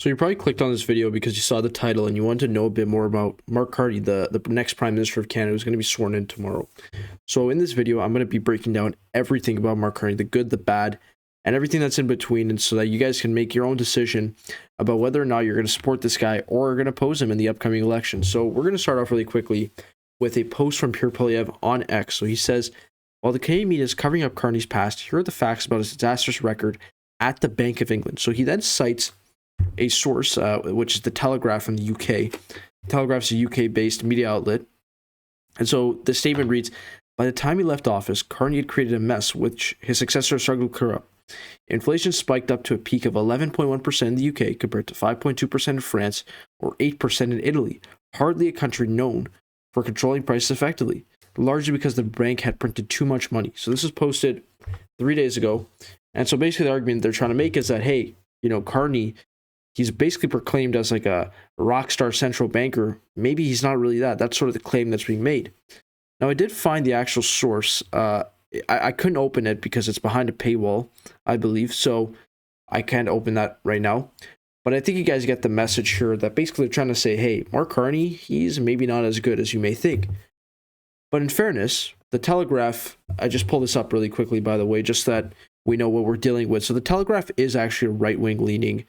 So you probably clicked on this video because you saw the title and you wanted to know a bit more about Mark Carney, the next Prime Minister of Canada, who's going to be sworn in tomorrow. So in this video, I'm going to be breaking down everything about Mark Carney, the good, the bad, and everything that's in between, and so that you guys can make your own decision about whether or not you're going to support this guy or are going to oppose him in the upcoming election. So we're going to start off really quickly with a post from Pierre Poilievre on X. So he says, while the Canadian media is covering up Carney's past, here are the facts about his disastrous record at the Bank of England. So he then cites a source, which is the Telegraph from the UK. Telegraph is a UK-based media outlet. And so the statement reads, by the time he left office, Carney had created a mess which his successor struggled to clear up. Inflation spiked up to a peak of 11.1% in the UK compared to 5.2% in France or 8% in Italy, hardly a country known for controlling prices effectively, largely because the bank had printed too much money. So this was posted 3 days ago. And so basically the argument they're trying to make is that, hey, you know, Carney, he's basically proclaimed as like a rock star central banker. Maybe he's not really that. That's sort of the claim that's being made. Now, I did find the actual source. I couldn't open it because it's behind a paywall, I believe. So I can't open that right now. But I think you guys get the message here that basically they're trying to say, hey, Mark Carney, he's maybe not as good as you may think. But in fairness, the Telegraph, I just pulled this up really quickly, by the way, just that we know what we're dealing with. So the Telegraph is actually a right-wing leaning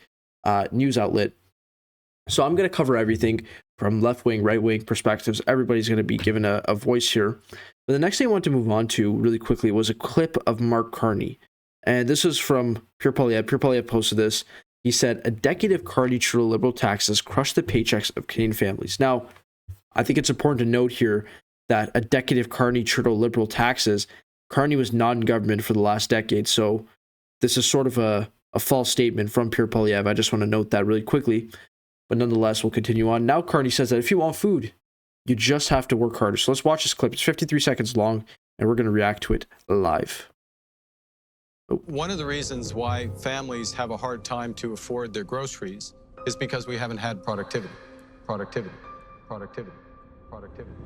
news outlet. So I'm going to cover everything from left-wing, right-wing perspectives. Everybody's going to be given a voice here. But the next thing I want to move on to really quickly was a clip of Mark Carney. And this is from Pierre Poilievre. Pierre Poilievre posted this. He said, a decade of Carney-Trudeau liberal taxes crushed the paychecks of Canadian families. Now, I think it's important to note here that a decade of Carney-Trudeau liberal taxes, Carney was not in government for the last decade. So this is sort of a false statement from Pierre Poilievre. I just want to note that really quickly. But nonetheless, we'll continue on. Now Carney says that if you want food, you just have to work harder. So let's watch this clip. It's 53 seconds long, and we're going to react to it live. One of the reasons why families have a hard time to afford their groceries is because we haven't had productivity. Productivity. Productivity. Productivity.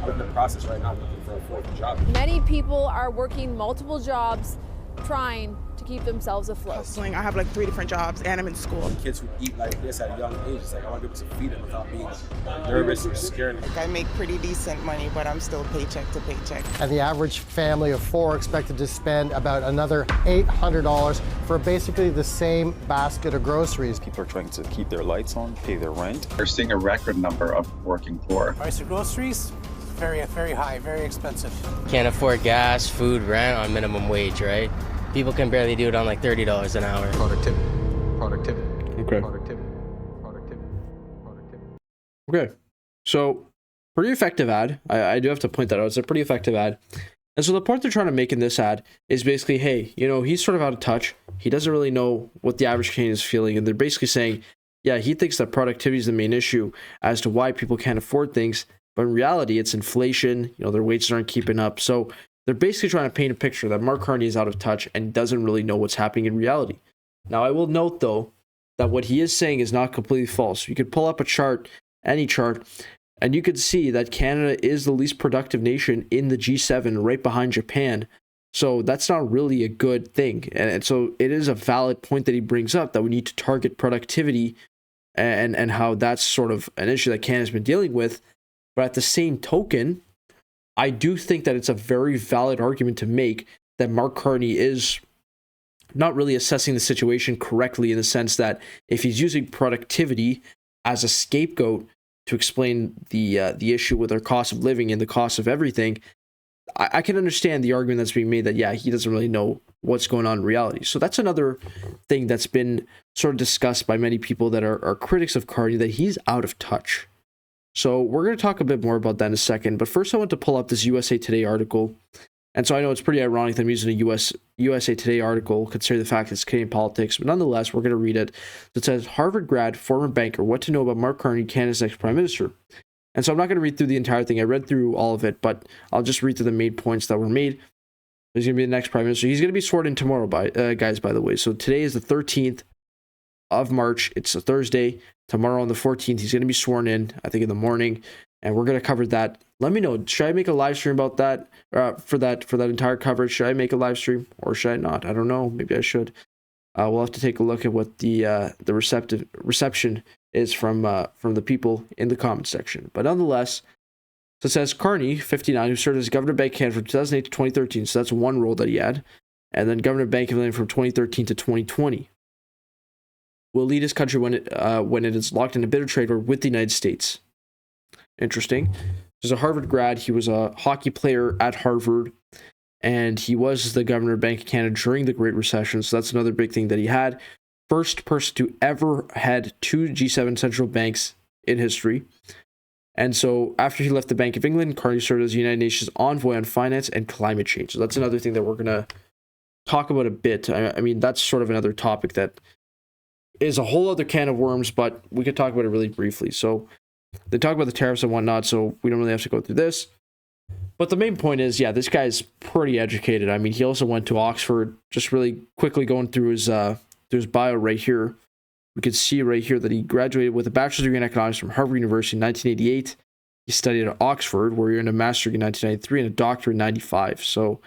I'm in the process right now looking for a fourth job. Many people are working multiple jobs trying to keep themselves afloat. Hustling. I have like 3 different jobs and I'm in school. Kids who eat like this at a young age, it's like I want to be able to feed them without being nervous or scared. Like I make pretty decent money, but I'm still paycheck to paycheck. And the average family of 4 expected to spend about another $800 for basically the same basket of groceries. People are trying to keep their lights on, pay their rent. We're seeing a record number of working poor. Price of groceries, very high, very expensive. Can't afford gas, food, rent on minimum wage, right? People can barely do it on like $30 an hour. Productivity. Productivity. Okay. Productivity. Productivity. Productivity. Okay. So pretty effective ad. I do have to point that out. It's a pretty effective ad. And so the point they're trying to make in this ad is basically, hey, you know, he's sort of out of touch. He doesn't really know what the average Canadian is feeling. And they're basically saying, yeah, he thinks that productivity is the main issue as to why people can't afford things. But in reality, it's inflation. You know, their wages aren't keeping up. So they're basically trying to paint a picture that Mark Carney is out of touch and doesn't really know what's happening in reality. Now, I will note, though, that what he is saying is not completely false. You could pull up a chart, any chart, and you could see that Canada is the least productive nation in the G7, right behind Japan. So that's not really a good thing. And so it is a valid point that he brings up that we need to target productivity and how that's sort of an issue that Canada's been dealing with. But at the same token, I do think that it's a very valid argument to make that Mark Carney is not really assessing the situation correctly, in the sense that if he's using productivity as a scapegoat to explain the issue with our cost of living and the cost of everything, I can understand the argument that's being made that, yeah, he doesn't really know what's going on in reality. So that's another thing that's been sort of discussed by many people that are critics of Carney, that he's out of touch. So we're going to talk a bit more about that in a second. But first, I want to pull up this USA Today article. And so I know it's pretty ironic that I'm using a USA Today article, considering the fact it's Canadian politics. But nonetheless, we're going to read it. It says, Harvard grad, former banker, what to know about Mark Carney, Canada's next prime minister. And so I'm not going to read through the entire thing. I read through all of it, but I'll just read through the main points that were made. He's going to be the next prime minister. He's going to be sworn in tomorrow, guys, by the way. So today is the 13th of March. It's a Thursday. Tomorrow on the 14th, he's going to be sworn in, I think in the morning, and we're going to cover that. Let me know, should I make a live stream about that, for that entire coverage? Should I make a live stream or should I not? I don't know. Maybe I should. We'll have to take a look at what the reception is from the people in the comment section. But nonetheless, so it says Carney, 59, who served as governor of Bank of Canada from 2008 to 2013. So that's one role that he had. And then governor of Bank of England from 2013 to 2020. Will lead his country when it is locked in a bitter trade war with the United States. Interesting. He's a Harvard grad. He was a hockey player at Harvard. And he was the governor of Bank of Canada during the Great Recession. So that's another big thing that he had. First person to ever head two G7 central banks in history. And so after he left the Bank of England, Carney served as the United Nations envoy on finance and climate change. So that's another thing that we're going to talk about a bit. I mean, that's sort of another topic that is a whole other can of worms, but we could talk about it really briefly. So they talk about the tariffs and whatnot, so we don't really have to go through this. But the main point is, yeah, this guy's pretty educated. I mean, he also went to Oxford. Just really quickly going through his bio right here. We could see right here that he graduated with a bachelor's degree in economics from Harvard University in 1988. He studied at Oxford, where he earned a master's degree in 1993 and a doctorate in 95. So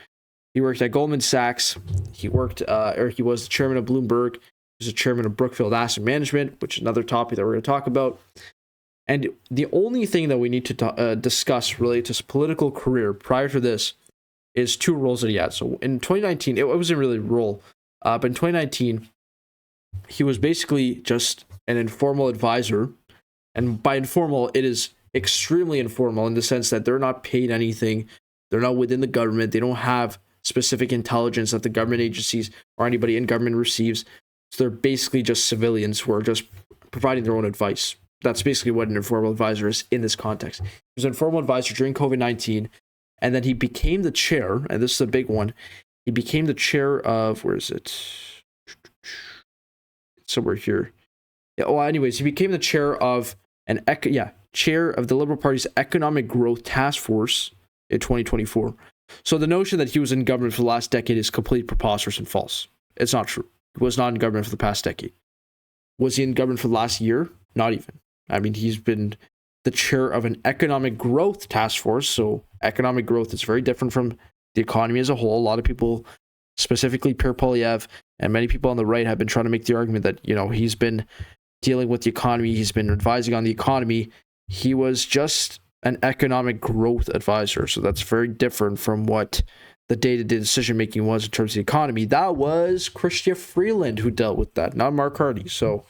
he worked at Goldman Sachs. He was the chairman of Bloomberg. He was the chairman of Brookfield Asset Management, which is another topic that we're going to talk about. And the only thing that we need to discuss related to his political career prior to this is two roles that he had. So in 2019, it wasn't really a role, but in 2019, he was basically just an informal advisor. And by informal, it is extremely informal in the sense that they're not paid anything. They're not within the government. They don't have specific intelligence that the government agencies or anybody in government receives. So they're basically just civilians who are just providing their own advice. That's basically what an informal advisor is in this context. He was an informal advisor during COVID-19, and then he became the chair, and this is a big one. He became the chair of, where is it? Somewhere here. Yeah, well, anyways, he became the chair of chair of the Liberal Party's Economic Growth Task Force in 2024. So the notion that he was in government for the last decade is completely preposterous and false. It's not true. He was not in government for the past decade. Was he in government for the last year? Not even. I mean, he's been the chair of an economic growth task force. So economic growth is very different from the economy as a whole. A lot of people, specifically Pierre Poilievre and many people on the right, have been trying to make the argument that, you know, he's been dealing with the economy. He's been advising on the economy. He was just an economic growth advisor. So that's very different from what the day-to-day decision-making was in terms of the economy. That was Chrystia Freeland who dealt with that, not Mark Carney. So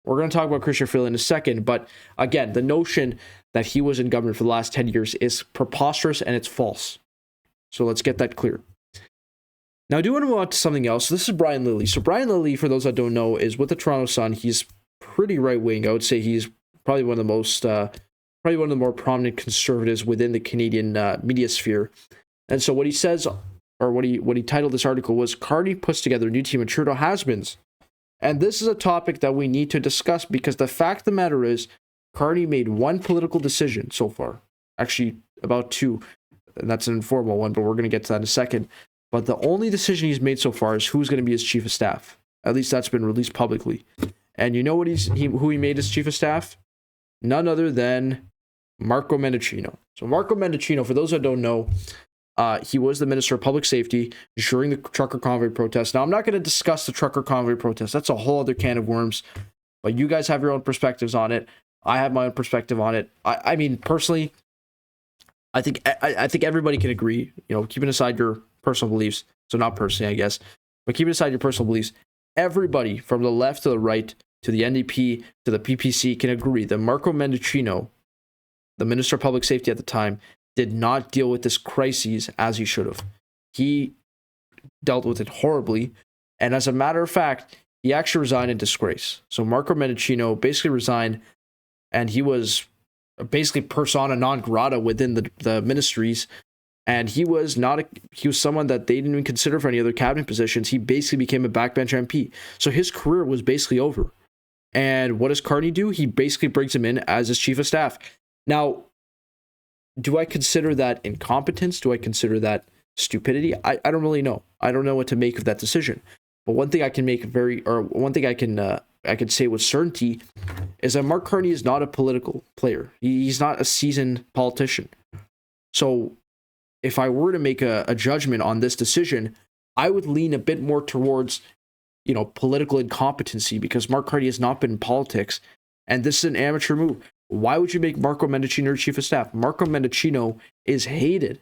we're going to talk about Chrystia Freeland in a second. But again, the notion that he was in government for the last 10 years is preposterous and it's false. So let's get that clear. Now, I do want to move on to something else. This is Brian Lilley. So Brian Lilley, for those that don't know, is with the Toronto Sun. He's pretty right-wing. I would say he's probably one of the more prominent conservatives within the Canadian media sphere. And so what he says, or what he titled this article was, Carney puts together a new team of Trudeau has-beens. And this is a topic that we need to discuss because the fact of the matter is, Carney made one political decision so far. Actually, about two. And that's an informal one, but we're going to get to that in a second. But the only decision he's made so far is who's going to be his chief of staff. At least that's been released publicly. And you know what who he made his chief of staff? None other than Marco Mendicino. So Marco Mendicino, for those that don't know, he was the Minister of Public Safety during the trucker convoy protest. Now, I'm not going to discuss the trucker convoy protest. That's a whole other can of worms. But you guys have your own perspectives on it. I have my own perspective on it. I mean, personally, I think everybody can agree, you know, keeping aside your personal beliefs. So not personally, I guess, but keeping aside your personal beliefs, everybody from the left to the right, to the NDP, to the PPC can agree that Marco Mendicino, the Minister of Public Safety at the time, did not deal with this crisis as he should have. He dealt with it horribly. And as a matter of fact, he actually resigned in disgrace. So Marco Mendicino basically resigned, and he was basically persona non grata within the ministries. And he was someone that they didn't even consider for any other cabinet positions. He basically became a backbench MP. So his career was basically over. And what does Carney do? He basically brings him in as his chief of staff. Now, do I consider that incompetence? Do I consider that stupidity? I don't really know. I don't know what to make of that decision. But one thing I can I can say with certainty is that Mark Carney is not a political player. He's not a seasoned politician. So if I were to make a judgment on this decision, I would lean a bit more towards political incompetency, because Mark Carney has not been in politics, and this is an amateur move. Why would you make Marco Mendicino your chief of staff? Marco Mendicino is hated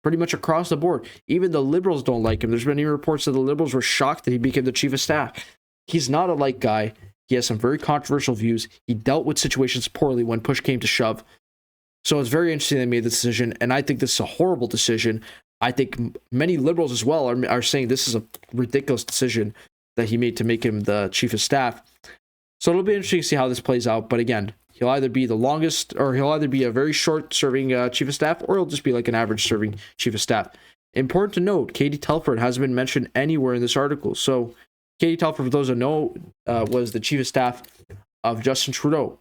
pretty much across the board. Even the Liberals don't like him. There's been even reports that the Liberals were shocked that he became the chief of staff. He's not a liked guy. He has some very controversial views. He dealt with situations poorly when push came to shove. So it's very interesting they made the decision, and I think this is a horrible decision. I think many Liberals as well are saying this is a ridiculous decision that he made to make him the chief of staff. So it'll be interesting to see how this plays out. But again, he'll either be the longest, or he'll either be a very short-serving chief of staff, or he'll just be like an average-serving chief of staff. Important to note, Katie Telford hasn't been mentioned anywhere in this article. So Katie Telford, for those who know, was the chief of staff of Justin Trudeau.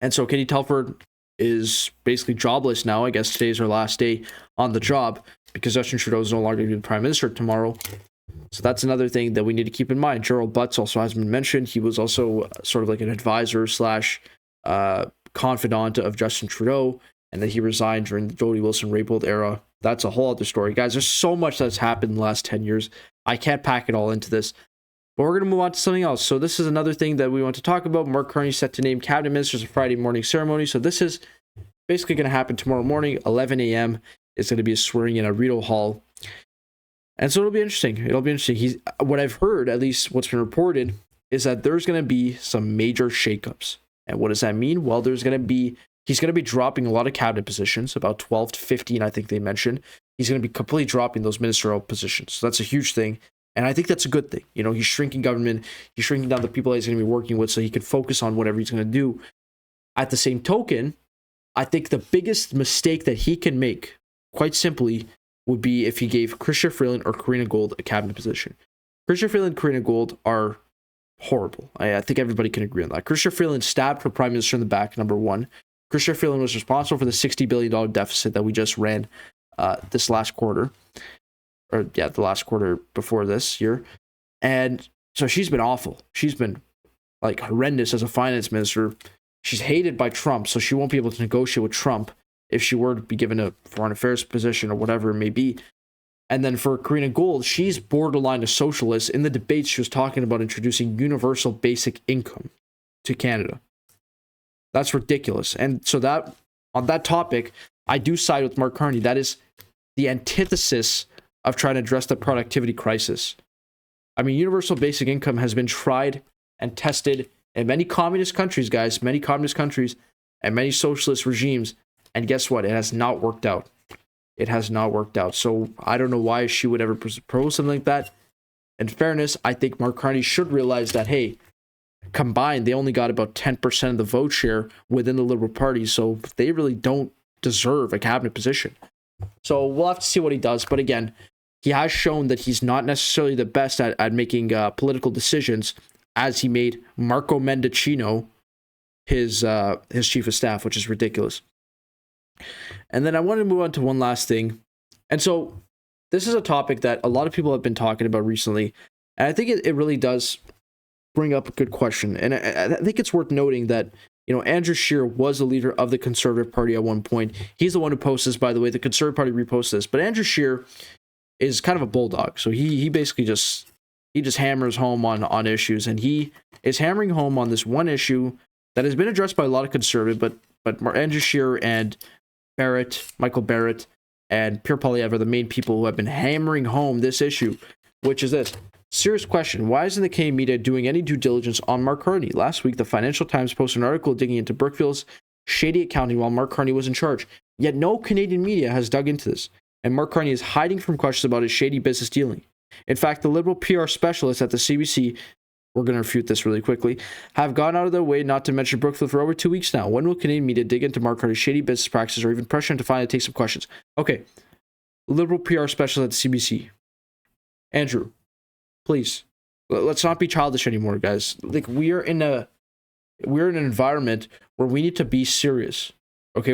And so Katie Telford is basically jobless now. I guess today's her last day on the job because Justin Trudeau is no longer going to be the prime minister tomorrow. So that's another thing that we need to keep in mind. Gerald Butts also hasn't been mentioned. He was also sort of like an advisor slash confidant of Justin Trudeau, and then he resigned during the Jody Wilson-Raybould era. That's a whole other story. Guys, there's so much that's happened in the last 10 years. I can't pack it all into this. But we're going to move on to something else. So this is another thing that we want to talk about. Mark Carney set to name cabinet ministers a Friday morning ceremony. So this is basically going to happen tomorrow morning, 11 a.m. It's going to be a swearing in at Rideau Hall. And so it'll be interesting. It'll be interesting. What I've heard, at least what's been reported, is that there's going to be some major shakeups. And what does that mean? Well, he's going to be dropping a lot of cabinet positions, about 12 to 15, I think they mentioned. He's going to be completely dropping those ministerial positions. So that's a huge thing. And I think that's a good thing. He's shrinking government. He's shrinking down the people that he's going to be working with so he can focus on whatever he's going to do. At the same token, I think the biggest mistake that he can make, quite simply, would be if he gave Chrystia Freeland or Karina Gold a cabinet position. Chrystia Freeland and Karina Gold are horrible. I think everybody can agree on that. Chrystia Freeland stabbed her prime minister in the back, number one. Chrystia Freeland was responsible for the $60 billion deficit that we just ran this last quarter. The last quarter before this year. And so she's been awful. She's been like horrendous as a finance minister. She's hated by Trump, so she won't be able to negotiate with Trump if she were to be given a foreign affairs position or whatever it may be. And then for Karina Gold, she's borderline a socialist. In the debates, she was talking about introducing universal basic income to Canada. That's ridiculous. And so that on that topic, I do side with Mark Carney. That is the antithesis of trying to address the productivity crisis. I mean, universal basic income has been tried and tested in many communist countries, guys, many communist countries and many socialist regimes. And guess what? It has not worked out. It has not worked out. So I don't know why she would ever propose something like that. In fairness, I think Mark Carney should realize that, hey, combined, they only got about 10% of the vote share within the Liberal Party. So they really don't deserve a cabinet position. So we'll have to see what he does. But again, he has shown that he's not necessarily the best at making political decisions, as he made Marco Mendicino his chief of staff, which is ridiculous. And then I want to move on to one last thing. And so this is a topic that a lot of people have been talking about recently. And I think it really does bring up a good question. And I think it's worth noting that, Andrew Scheer was the leader of the Conservative Party at one point. He's the one who posts this, by the way. The Conservative Party reposts this. But Andrew Scheer is kind of a bulldog. So he basically just hammers home on issues. And he is hammering home on this one issue that has been addressed by a lot of conservative, but Andrew Scheer and Michael Barrett, and Pierre Poilievre are the main people who have been hammering home this issue, which is this. Serious question. Why isn't the Canadian media doing any due diligence on Mark Carney? Last week, the Financial Times posted an article digging into Brookfield's shady accounting while Mark Carney was in charge. Yet no Canadian media has dug into this, and Mark Carney is hiding from questions about his shady business dealing. In fact, the Liberal PR specialists at the CBC, we're going to refute this really quickly, have gone out of their way not to mention Brookfield for over 2 weeks now. When will Canadian media dig into Mark Carney's shady business practices or even pressure him to finally take some questions? Okay, Liberal PR specialist at the CBC. Andrew, please, let's not be childish anymore, guys. Like, we're in an environment where we need to be serious. Okay,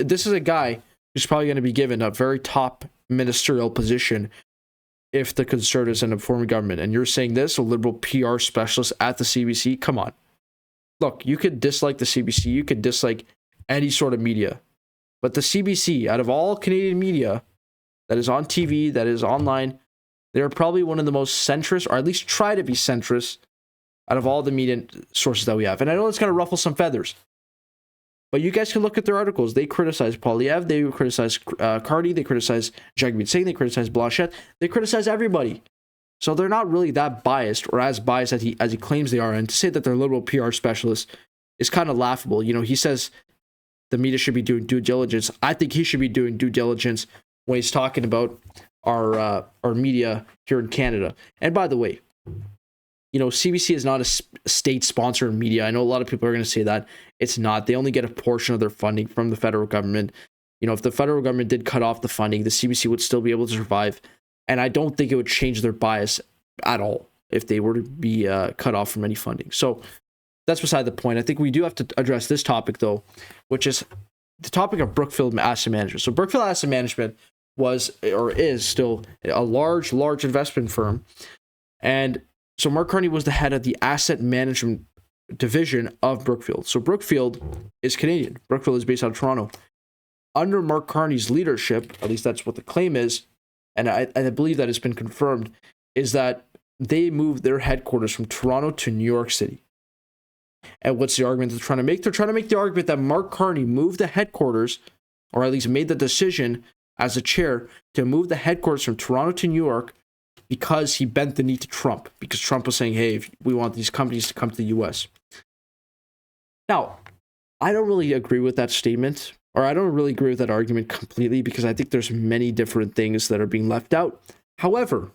this is a guy who's probably going to be given a very top ministerial position if the Conservatives end up forming government. And you're saying this, a Liberal PR specialist at the CBC? Come on. Look, you could dislike the CBC, you could dislike any sort of media, but the CBC, out of all Canadian media that is on TV, that is online, They're probably one of the most centrist, or at least try to be centrist, out of all the media sources that we have. And I know it's going to ruffle some feathers, but you guys can look at their articles. They criticize Poilievre, they criticize Carney, they criticize Jagmeet Singh, they criticize Blanchette, they criticize everybody. So they're not really that biased, or as biased as he claims they are. And to say that they're liberal PR specialists is kind of laughable. You know, he says the media should be doing due diligence. I think he should be doing due diligence when he's talking about our media here in Canada. And by the way, you know, CBC is not a state-sponsored media. I know a lot of people are going to say that. It's not. They only get a portion of their funding from the federal government. You know, if the federal government did cut off the funding, the CBC would still be able to survive. And I don't think it would change their bias at all if they were to be cut off from any funding. So that's beside the point. I think we do have to address this topic, though, which is the topic of Brookfield Asset Management. So Brookfield Asset Management was, or is still, a large investment firm. And so Mark Carney was the head of the asset management division of Brookfield. So Brookfield is Canadian. Brookfield is based out of Toronto. Under Mark Carney's leadership, at least that's what the claim is, and I believe that has been confirmed, is that they moved their headquarters from Toronto to New York City. And what's the argument they're trying to make? They're trying to make the argument that Mark Carney moved the headquarters, or at least made the decision as a chair to move the headquarters from Toronto to New York because he bent the knee to Trump, because Trump was saying, hey, if we want these companies to come to the US. Now, I don't really agree with that statement, or I don't really agree with that argument completely, because I think there's many different things that are being left out. However,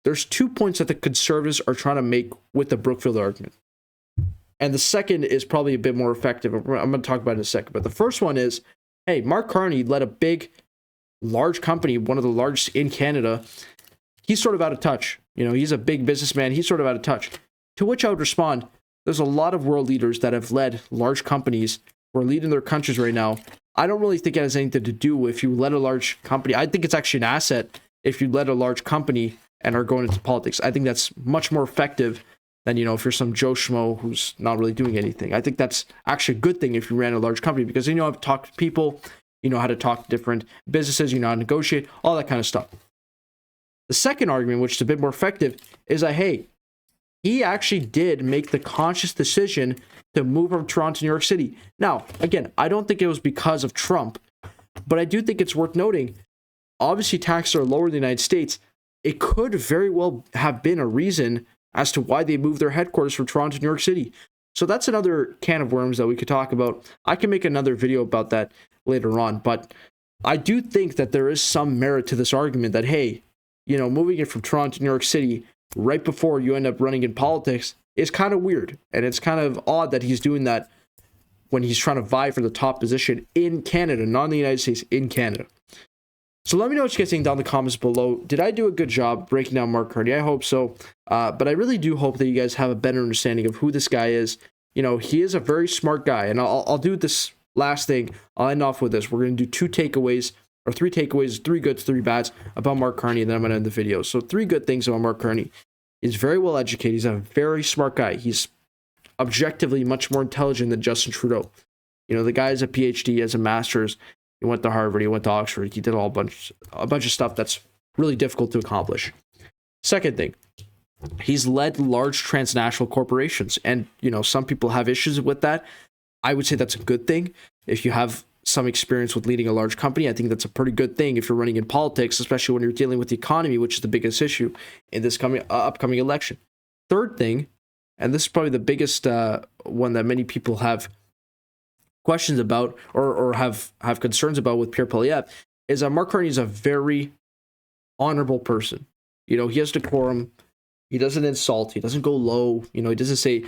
there's 2 points that the conservatives are trying to make with the Brookfield argument. And the second is probably a bit more effective. I'm going to talk about it in a second. But the first one is, hey, Mark Carney led a big, large company, one of the largest in Canada. He's sort of out of touch. You know, he's a big businessman. He's sort of out of touch. To which I would respond, there's a lot of world leaders that have led large companies who are leading their countries right now. I don't really think it has anything to do if you led a large company. I think it's actually an asset if you led a large company and are going into politics. I think that's much more effective than, you know, if you're some Joe Schmo who's not really doing anything. I think that's actually a good thing if you ran a large company, because you know how to talk to people, you know how to talk to different businesses, you know how to negotiate, all that kind of stuff. The second argument, which is a bit more effective, is that, hey, he actually did make the conscious decision to move from Toronto to New York City. Now, again, I don't think it was because of Trump, but I do think it's worth noting, obviously taxes are lower in the United States. It could very well have been a reason as to why they moved their headquarters from Toronto to New York City. So that's another can of worms that we could talk about. I can make another video about that later on, but I do think that there is some merit to this argument that, hey, you know, moving it from Toronto to New York City right before you end up running in politics is kind of weird. And it's kind of odd that he's doing that when he's trying to vie for the top position in Canada, not in the United States, in Canada. So let me know what you guys think down in the comments below. Did I do a good job breaking down Mark Carney? I hope so. But I really do hope that you guys have a better understanding of who this guy is. You know, he is a very smart guy. And I'll do this last thing. I'll end off with this. We're going to do three takeaways, 3 goods, 3 bads about Mark Carney, and then I'm going to end the video. So 3 good things about Mark Carney. He's very well educated. He's a very smart guy. He's objectively much more intelligent than Justin Trudeau. You know, the guy has a PhD, he has a master's. He went to Harvard, he went to Oxford, he did a bunch of stuff that's really difficult to accomplish. Second thing, he's led large transnational corporations. And, you know, some people have issues with that. I would say that's a good thing. If you have some experience with leading a large company, I think that's a pretty good thing if you're running in politics, especially when you're dealing with the economy, which is the biggest issue in this upcoming election. Third thing, and this is probably the biggest one that many people have questions about or have concerns about with Pierre Poilievre, is that Mark Carney is a very honorable person. You know, he has decorum. He doesn't insult. He doesn't go low. You know, he doesn't say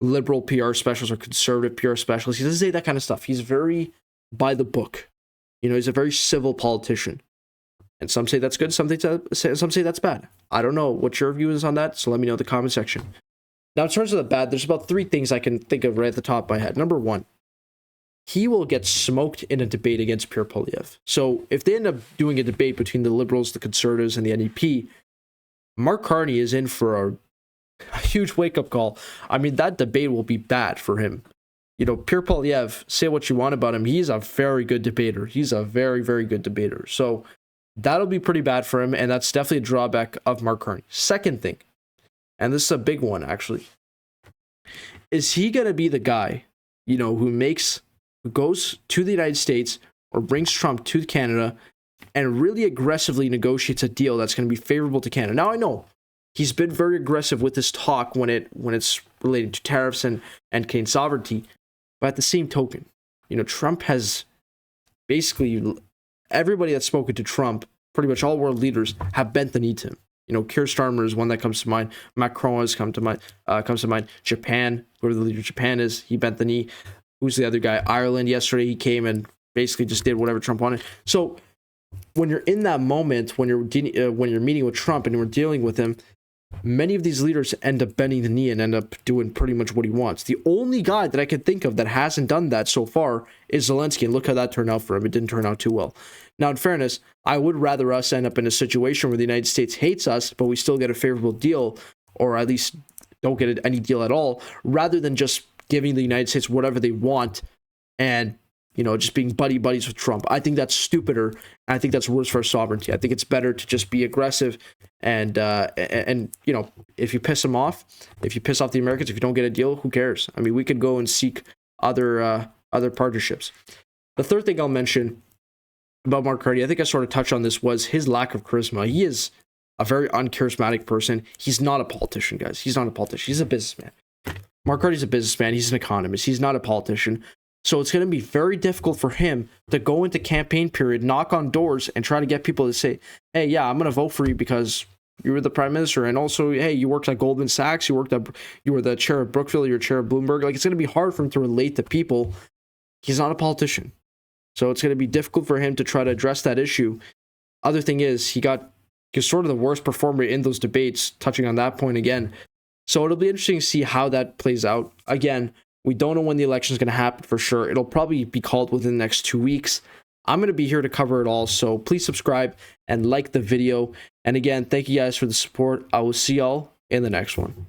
liberal PR specialists or conservative PR specialists. He doesn't say that kind of stuff. He's very by the book. You know, he's a very civil politician. And some say that's good. Some say that's bad. I don't know what your view is on that, so let me know in the comment section. Now, in terms of the bad, there's about 3 things I can think of right at the top of my head. Number 1, he will get smoked in a debate against Pierre Poilievre. So if they end up doing a debate between the Liberals, the Conservatives, and the NDP, Mark Carney is in for a huge wake-up call. I mean, that debate will be bad for him. You know, Pierre Poilievre, say what you want about him, he's a very good debater. He's a very, very good debater. So That'll be pretty bad for him, and that's definitely a drawback of Mark Carney. Second thing, and this is a big one actually, is he going to be the guy, who goes to the United States or brings Trump to Canada and really aggressively negotiates a deal that's going to be favorable to Canada? Now, I know he's been very aggressive with this talk when it's related to tariffs and Canadian sovereignty, but at the same token, Trump has basically, everybody that's spoken to Trump, pretty much all world leaders, have bent the knee to him. Keir Starmer is one that comes to mind. Macron has come to mind. Japan, whoever the leader of Japan is, he bent the knee. Who's the other guy? Ireland, yesterday he came and basically just did whatever Trump wanted. So when you're in that moment, when you're meeting with Trump and we're dealing with him, many of these leaders end up bending the knee and end up doing pretty much what he wants. The only guy that I could think of that hasn't done that so far is Zelensky, and look how that turned out for him. It didn't turn out too well. Now, in fairness, I would rather us end up in a situation where the United States hates us, but we still get a favorable deal, or at least don't get any deal at all, rather than just giving the United States whatever they want and just being buddies with Trump. I think that's stupider, and I think that's worse for our sovereignty. I think it's better to just be aggressive and if you piss them off, if you piss off the Americans, if you don't get a deal, who cares? I mean, we could go and seek other partnerships. The third thing I'll mention about Mark Carney, I think I sort of touched on this, was his lack of charisma. He is a very uncharismatic person. He's not a politician, guys. He's not a politician. He's a businessman. Mark Carney's a businessman. He's an economist. He's not a politician. So it's going to be very difficult for him to go into campaign period, knock on doors, and try to get people to say, hey, yeah, I'm going to vote for you because you were the prime minister. And also, hey, you worked at Goldman Sachs. You were the chair of Brookfield. You're chair of Bloomberg. Like, it's going to be hard for him to relate to people. He's not a politician. So it's going to be difficult for him to try to address that issue. Other thing is, he's sort of the worst performer in those debates, touching on that point again. So it'll be interesting to see how that plays out. Again, we don't know when the election is going to happen for sure. It'll probably be called within the next 2 weeks. I'm going to be here to cover it all. So please subscribe and like the video. And again, thank you guys for the support. I will see y'all in the next one.